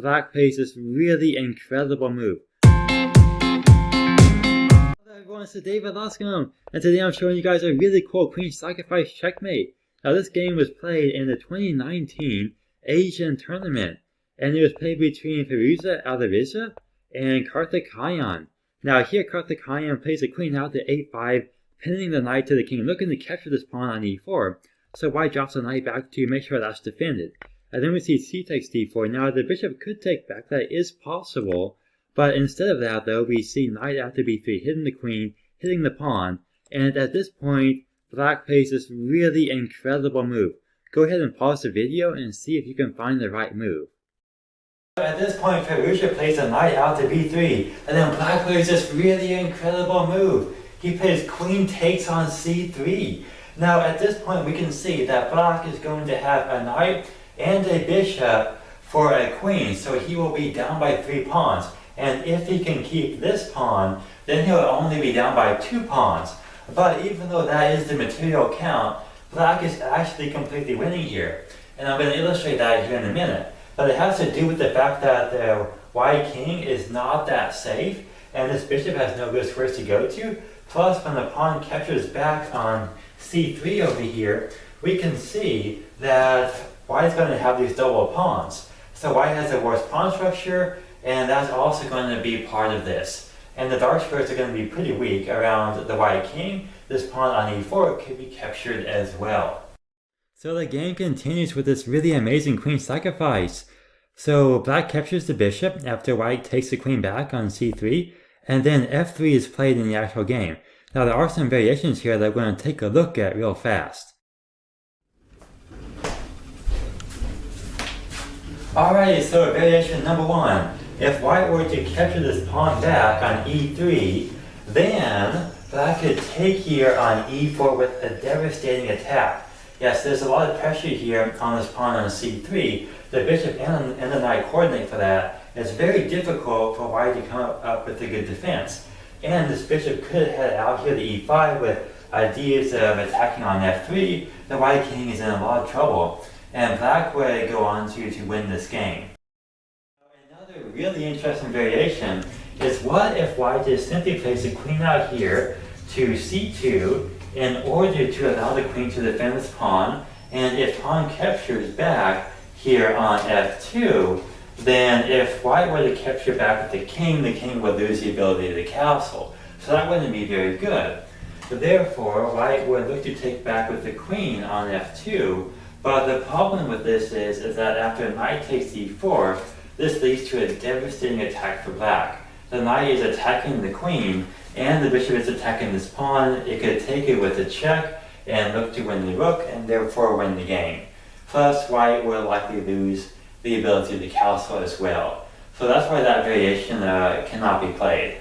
black plays this really incredible move. Hello everyone, it's David Loscombe, and today I'm showing you guys a really cool queen sacrifice checkmate. Now this game was played in the 2019 Asian tournament, and it was played between Firouzja and Karthikeyan. Now here Karthikeyan plays the queen out to a5, pinning the knight to the king, looking to capture this pawn on e4. So white drops the knight back to make sure that's defended. And then we see c takes d4. Now the bishop could take back, that is possible. But instead of that though, we see knight after b3, hitting the queen, hitting the pawn. And at this point, black plays this really incredible move. Go ahead and pause the video and see if you can find the right move. At this point, Firouzja plays the knight out to b3. And then black plays this really incredible move. He plays queen takes on c3. Now at this point we can see that black is going to have a knight and a bishop for a queen, so he will be down by 3 pawns. And if he can keep this pawn, then he'll only be down by 2 pawns. But even though that is the material count, black is actually completely winning here. And I'm going to illustrate that here in a minute. But it has to do with the fact that the white king is not that safe, and this bishop has no good squares to go to. Plus, when the pawn captures back on c3 over here, we can see that white is going to have these double pawns. So white has a worse pawn structure, and that's also going to be part of this. And the dark squares are going to be pretty weak around the white king. This pawn on e4 could be captured as well. So the game continues with this really amazing queen sacrifice. So black captures the bishop after white takes the queen back on c3, and then f3 is played in the actual game. Now there are some variations here that we're going to take a look at real fast. Alright, so variation number 1. If white were to capture this pawn back on e3, then black could take here on e4 with a devastating attack. Yes, there's a lot of pressure here on this pawn on c3. The bishop and the knight coordinate for that. It's very difficult for white to come up with a good defense. And this bishop could head out here to e5 with ideas of attacking on f3. The white king is in a lot of trouble, and black would go on to win this game. Another really interesting variation is what if white just simply plays the queen out here to c2 in order to allow the queen to defend this pawn, and if pawn captures back here on f2, then if white were to capture back with the king would lose the ability to castle. So that wouldn't be very good. But therefore, white would look to take back with the queen on f2, but the problem with this is that after knight takes d4, this leads to a devastating attack for black. The knight is attacking the queen, and the bishop is attacking this pawn. It could take it with a check and look to win the rook, and therefore win the game. Plus, white will likely lose the ability to castle as well. So that's why that variation cannot be played.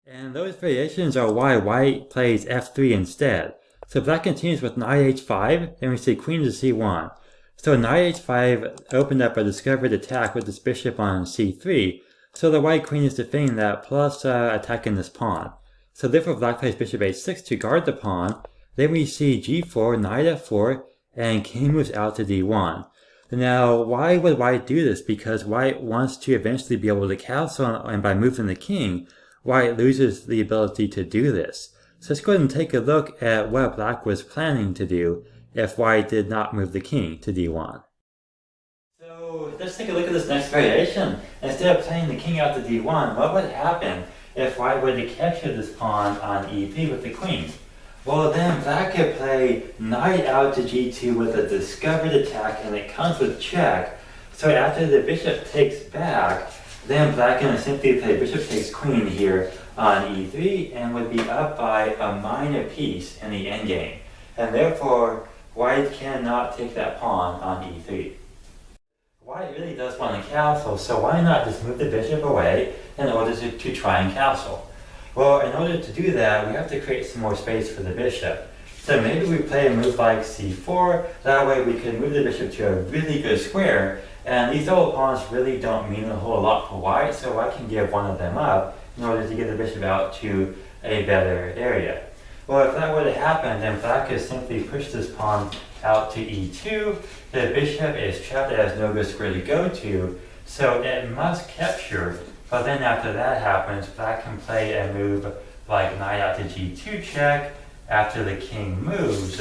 And those variations are why white plays f3 instead. So black continues with knight h5, and we see queen to c1. So knight h5 opened up a discovered attack with this bishop on c3, so the white queen is defending that plus attacking this pawn. So therefore black plays bishop h6 to guard the pawn. Then we see g4, knight f4, and king moves out to d1. Now, why would white do this? Because white wants to eventually be able to castle, and by moving the king, white loses the ability to do this. So let's go ahead and take a look at what black was planning to do if white did not move the king to d1. So let's take a look at this next variation. Instead of playing the king out to d1, what would happen if white were to capture this pawn on e3 with the queen? Well, then black could play knight out to g2 with a discovered attack, and it comes with check. So after the bishop takes back, then black can simply play bishop takes queen here on e3 and would be up by a minor piece in the endgame. And therefore, white cannot take that pawn on e3. White really does want to castle, so why not just move the bishop away in order to try and castle? Well, in order to do that, we have to create some more space for the bishop. So maybe we play a move like c4, that way we can move the bishop to a really good square, and these double pawns really don't mean a whole lot for white, so white can give one of them up in order to get the bishop out to a better area. Well, if that were to happen, then black could simply push this pawn out to e2. The bishop is trapped, it has no good square to go to, So it must capture, but then after that happens, black can play a move like knight out to g2 check. After the king moves,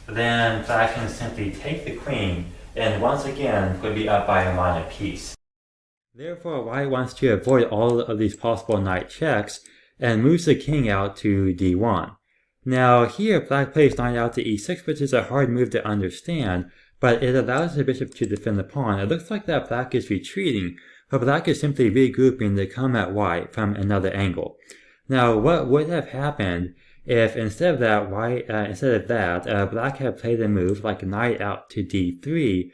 then black can simply take the queen, and once again would be up by a line apiece. Therefore, white wants to avoid all of these possible knight checks, and moves the king out to d1. Now here, black plays knight out to e6, which is a hard move to understand, but it allows the bishop to defend the pawn. It looks like that black is retreating, but black is simply regrouping to come at white from another angle. Now, what would have happened if instead of that, black had played a move like knight out to d3?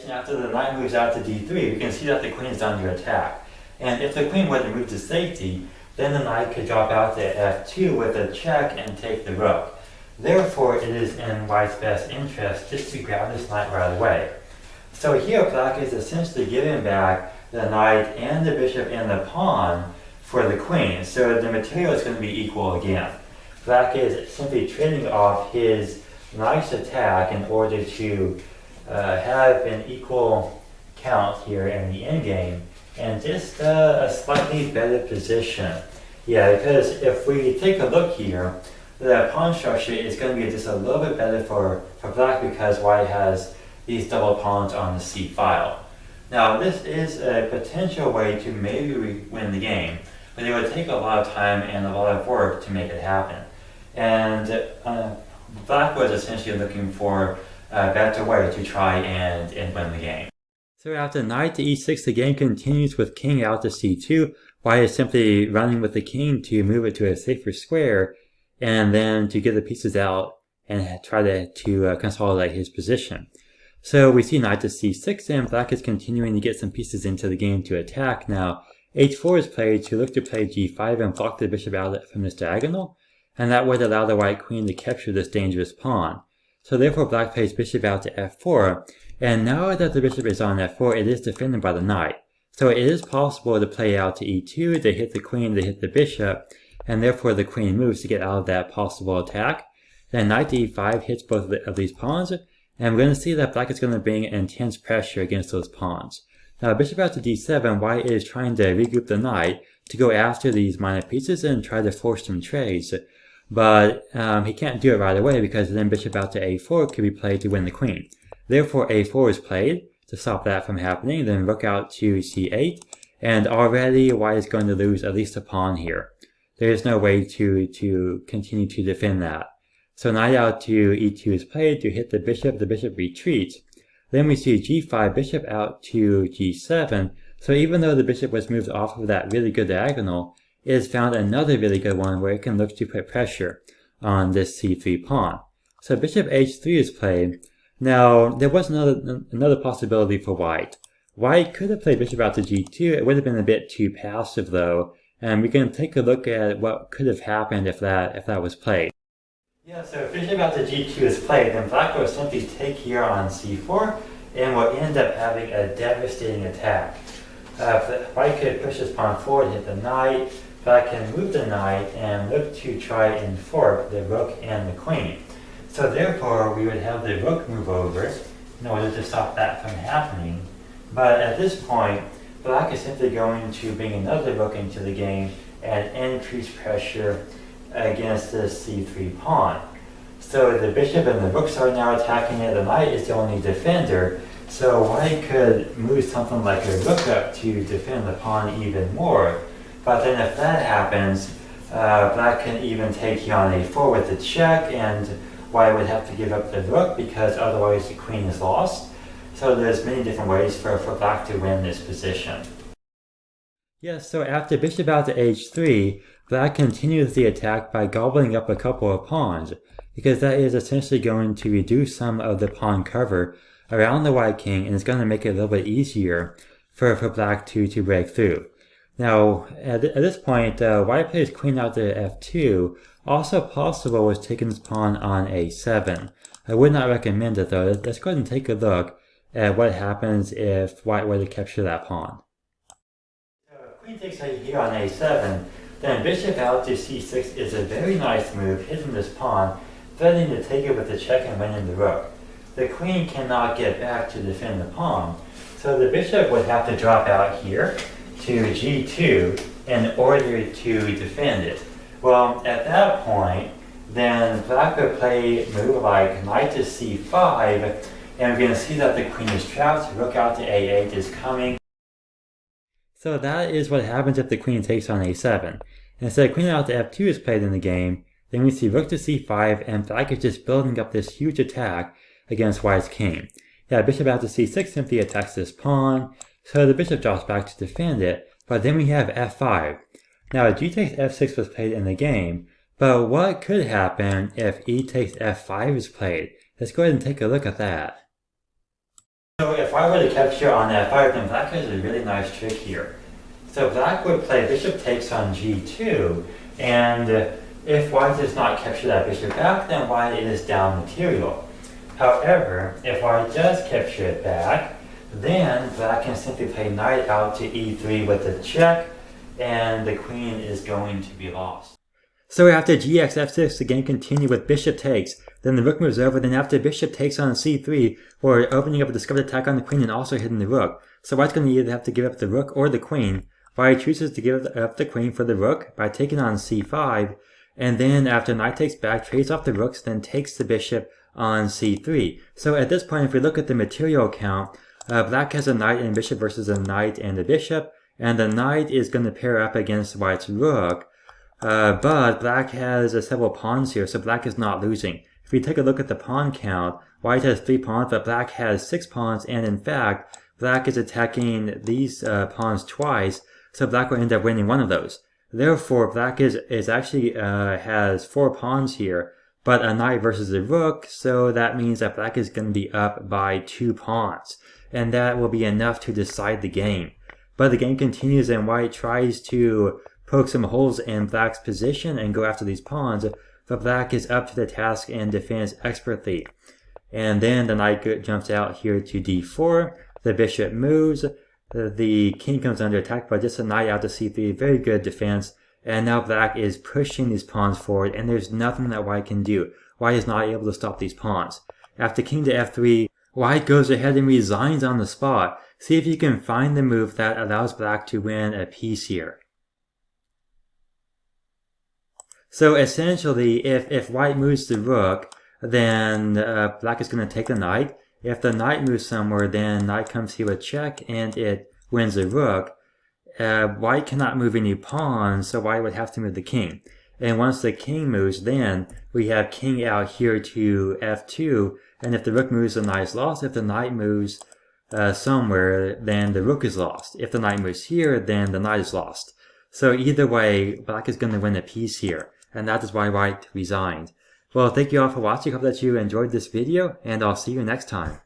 After the knight moves out to d3, we can see that the queen is under attack. And if the queen were to move to safety, then the knight could drop out to f2 with a check and take the rook. Therefore, it is in white's best interest just to grab this knight right away. So here, black is essentially giving back the knight and the bishop and the pawn for the queen. So the material is going to be equal again. Black is simply trading off his knight's attack in order to have an equal count here in the endgame, and just a slightly better position. Yeah, because if we take a look here, the pawn structure is going to be just a little bit better for black because white has these double pawns on the c file. Now this is a potential way to maybe win the game, but it would take a lot of time and a lot of work to make it happen. And black was essentially looking for a better way to try and win the game. So after knight to e6, the game continues with king out to c2. White is simply running with the king to move it to a safer square, and then to get the pieces out and try to consolidate his position. So we see knight to c6, and black is continuing to get some pieces into the game to attack. Now, h4 is played to look to play g5 and block the bishop out from this diagonal, and that would allow the white queen to capture this dangerous pawn. So therefore black plays bishop out to f4, and now that the bishop is on f4, it is defended by the knight. So it is possible to play out to e2, to hit the queen, to hit the bishop, and therefore the queen moves to get out of that possible attack. Then knight to e5 hits both of these pawns, and we're going to see that black is going to bring intense pressure against those pawns. Now bishop out to d7, white is trying to regroup the knight to go after these minor pieces and try to force some trades. But he can't do it right away because then bishop out to a4 could be played to win the queen. Therefore a4 is played to stop that from happening, then rook out to c8, and already white is going to lose at least a pawn here. There is no way to continue to defend that. So knight out to e2 is played to hit the bishop retreats. Then we see g5, bishop out to g7, so even though the bishop was moved off of that really good diagonal, it has found another really good one where it can look to put pressure on this c3 pawn. So bishop h3 is played. Now, there was another possibility for white. White could have played bishop out to g2, it would have been a bit too passive though, and we can take a look at what could have happened if that was played. Yeah, so if bishop out to g2 is played, then black will simply take here on c4, and will end up having a devastating attack. White could push this pawn forward, hit the knight, black can move the knight, and look to try and fork the rook and the queen. So therefore, we would have the rook move over in order to stop that from happening. But at this point, black is simply going to bring another rook into the game and increase pressure against this c3 pawn. So the bishop and the rooks are now attacking it, the knight is the only defender, so white could move something like a rook up to defend the pawn even more. But then if that happens, black can even take here on a4 with the check, and white would have to give up the rook because otherwise the queen is lost. So there's many different ways for black to win this position. Yes, so after bishop out to h3, black continues the attack by gobbling up a couple of pawns, because that is essentially going to reduce some of the pawn cover around the white king, and it's going to make it a little bit easier for black to break through. Now, at this point, white plays queen out to f2. Also possible was taking this pawn on a7. I would not recommend it though. Let's go ahead and take a look at what happens if white were to capture that pawn. So if queen takes here on a7, then bishop out to c6 is a very nice move, hitting this pawn, threatening to take it with the check and winning the rook. The queen cannot get back to defend the pawn, So the bishop would have to drop out here to g2 in order to defend it. Well, at that point, then black would play a move like knight to c5, and we're going to see that the queen is trapped, rook out to a8 is coming. So that is what happens if the queen takes on a7. Instead, queen out to f2 is played in the game, then we see rook to c5, and black is just building up this huge attack against white's king. Yeah, bishop out to c6 simply attacks this pawn, so the bishop drops back to defend it, but then we have f5. Now, g takes f6 was played in the game, but what could happen if e takes f5 is played? Let's go ahead and take a look at that. So if I were to capture on f5, then black has a really nice trick here. So black would play bishop takes on g2, and if white does not capture that bishop back, then white is down material. However, if white does capture it back, then black can simply play knight out to e3 with a check, and the queen is going to be lost. So after gx f6, the game continued with bishop takes, then the rook moves over, then after bishop takes on c3, we're opening up a discovered attack on the queen and also hitting the rook. So white's going to either have to give up the rook or the queen. White chooses to give up the queen for the rook by taking on c5, and then after knight takes back, trades off the rooks, then takes the bishop on c3. So at this point, if we look at the material count, black has a knight and a bishop versus a knight and a bishop, and the knight is going to pair up against white's rook, but black has several pawns here, so black is not losing. If we take a look at the pawn count, white has 3 pawns, but black has 6 pawns, and in fact, black is attacking these pawns twice, so black will end up winning one of those. Therefore, black is actually has 4 pawns here, but a knight versus a rook, so that means that black is going to be up by 2 pawns, and that will be enough to decide the game. But the game continues, and white tries to poke some holes in black's position and go after these pawns, but black is up to the task and defends expertly. And then the knight jumps out here to d4, the bishop moves, the king comes under attack by just a knight out to c3, very good defense, and now black is pushing these pawns forward, and there's nothing that white can do. White is not able to stop these pawns. After king to f3, white goes ahead and resigns on the spot. See if you can find the move that allows black to win a piece here. So essentially, if white moves the rook, then black is going to take the knight. If the knight moves somewhere, then knight comes here with check, and it wins the rook. White cannot move any pawns, so white would have to move the king. And once the king moves, then we have king out here to f2, and if the rook moves, the knight is lost. If the knight moves somewhere, then the rook is lost. If the knight moves here, then the knight is lost. So either way, black is going to win a piece here, and that is why white resigned. Well, thank you all for watching. Hope that you enjoyed this video, and I'll see you next time.